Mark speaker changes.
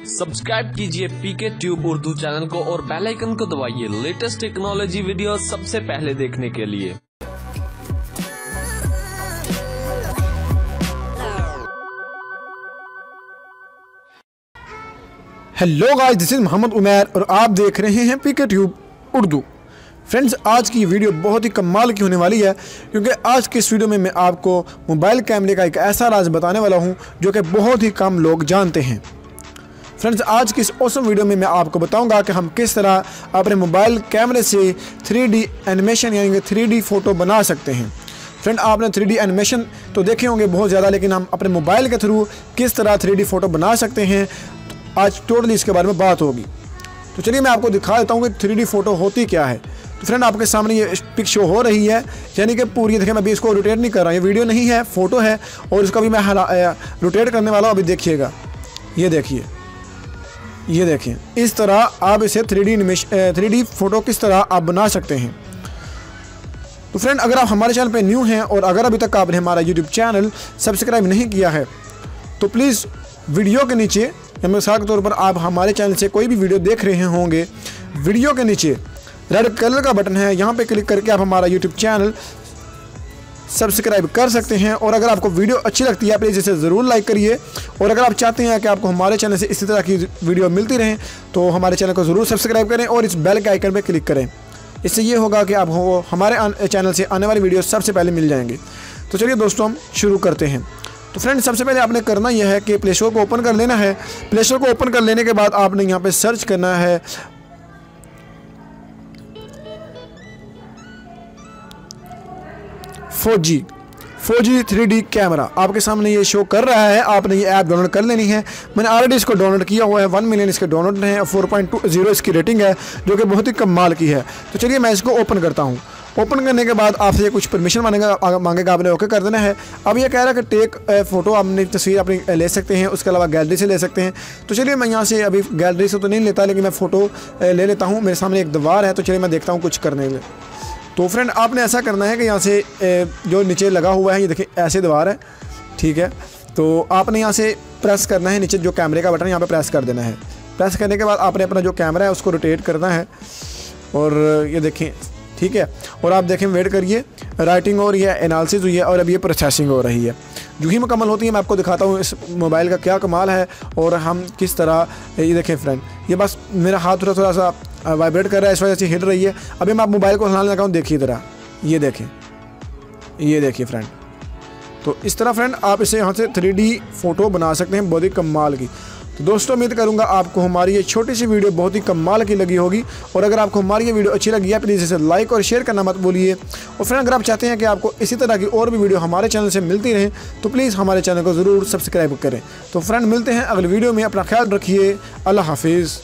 Speaker 1: Subscribe कीजिए पीके tube Urdu channel को और बेल आइकन को दबाइए लेटेस्ट टेक्नोलॉजी वीडियो सबसे पहले देखने के लिए।
Speaker 2: Hello guys, this is Mohammad Umair और आप देख रहे हैं पीके ट्यूब उर्दू। फ्रेंड्स, आज की वीडियो बहुत ही कमाल की होने वाली है क्योंकि आज की इस वीडियो में मैं आपको मोबाइल कैमरे का एक ऐसा राज बताने वाला हूं जो कि बहुत ही कम लोग जानते हैं। फ्रेंड्स, आज की इस ऑसम वीडियो में मैं आपको बताऊंगा कि हम किस तरह अपने मोबाइल कैमरे से 3D एनिमेशन यानी कि 3D फ़ोटो बना सकते हैं। फ्रेंड, आपने 3D एनिमेशन तो देखे होंगे बहुत ज़्यादा, लेकिन हम अपने मोबाइल के थ्रू किस तरह 3D फ़ोटो बना सकते हैं, आज टोटली इसके बारे में बात होगी। तो चलिए मैं आपको दिखा देता हूँ कि 3D फ़ोटो होती क्या है। तो फ्रेंड, आपके सामने ये पिक शो हो रही है, यानी कि पूरी देखें, मैं अभी इसको रोटेट नहीं कर रहा, ये वीडियो नहीं है, फ़ोटो है और इसका भी मैं रोटेट करने वाला हूँ। अभी देखिएगा, ये देखिए, ये देखें, इस तरह आप इसे 3D फ़ोटो किस तरह आप बना सकते हैं। तो फ्रेंड, अगर आप हमारे चैनल पे न्यू हैं और अगर अभी तक आपने हमारा यूट्यूब चैनल सब्सक्राइब नहीं किया है तो प्लीज़ वीडियो के नीचे या मिसाल के तौर पर आप हमारे चैनल से कोई भी वीडियो देख रहे होंगे, वीडियो के नीचे रेड कलर का बटन है, यहाँ पे क्लिक करके आप हमारा यूट्यूब चैनल सब्सक्राइब कर सकते हैं। और अगर आपको वीडियो अच्छी लगती है प्लीज़ इसे ज़रूर लाइक करिए। और अगर आप चाहते हैं कि आपको हमारे चैनल से इसी तरह की वीडियो मिलती रहें तो हमारे चैनल को ज़रूर सब्सक्राइब करें और इस बेल के आइकन पर क्लिक करें। इससे ये होगा कि आपको हमारे चैनल से आने वाली वीडियो सबसे पहले मिल जाएंगे। तो चलिए दोस्तों, हम शुरू करते हैं। तो फ्रेंड, सबसे पहले आपने करना यह है कि प्ले स्टोर को ओपन कर लेना है। प्ले स्टोर को ओपन कर लेने के बाद आपने यहाँ पे सर्च करना है FOGI 3D कैमरा। आपके सामने ये शो कर रहा है, आपने ये ऐप डाउनलोड कर लेनी है। मैंने ऑलरेडी इसको डाउनलोड किया हुआ है, 1 मिलियन इसके डाउनलोड हैं, 4.20 इसकी रेटिंग है जो कि बहुत ही कमाल की है। तो चलिए मैं इसको ओपन करता हूँ। ओपन करने के बाद आपसे ये कुछ परमिशन मांगेगा, आपने ओके कर देना है। अब ये कह रहा है कि टेक फ़ोटो, अपनी तस्वीर अपनी ले सकते हैं, उसके अलावा गैलरी से ले सकते हैं। तो चलिए मैं यहाँ से अभी गैलरी से तो नहीं लेता, लेकिन मैं फ़ोटो ले लेता हूँ। मेरे सामने एक दीवार है, तो चलिए मैं देखता हूँ कुछ करने में। तो फ्रेंड, आपने ऐसा करना है कि यहाँ से जो नीचे लगा हुआ है, ये देखिए ऐसे दीवार है, ठीक है। तो आपने यहाँ से प्रेस करना है, नीचे जो कैमरे का बटन है यहाँ पे प्रेस कर देना है। प्रेस करने के बाद आपने अपना जो कैमरा है उसको रोटेट करना है और ये देखें, ठीक है। और आप देखें, वेट करिए, राइटिंग हो रही है, एनालिसिस हुई है और अब ये प्रोसेसिंग हो रही है। जो ही मुकम्मल होती है मैं आपको दिखाता हूँ इस मोबाइल का क्या कमाल है और हम किस तरह। ये देखें फ्रेंड, ये बस मेरा हाथ थोड़ा सा वाइब्रेट कर रहा है, इस वजह से हिल रही है। अभी मैं आप मोबाइल को हिलाने लगा हूँ, देखिए तरह, ये देखें, ये देखिए फ्रेंड। तो इस तरह फ्रेंड आप इसे यहाँ से 3D फ़ोटो बना सकते हैं, बहुत ही कमाल की। तो दोस्तों, उम्मीद करूंगा आपको हमारी ये छोटी सी वीडियो बहुत ही कमाल की लगी होगी। और अगर आपको हमारी ये वीडियो अच्छी लगी है प्लीज़ इसे लाइक और शेयर करना मत भूलिए। और फ्रेंड, अगर आप चाहते हैं कि आपको इसी तरह की और भी वीडियो हमारे चैनल से मिलती रहें तो प्लीज़ हमारे चैनल को ज़रूर सब्सक्राइब करें। तो फ्रेंड, मिलते हैं अगली वीडियो में, अपना ख्याल रखिए, अल्लाह हाफिज़।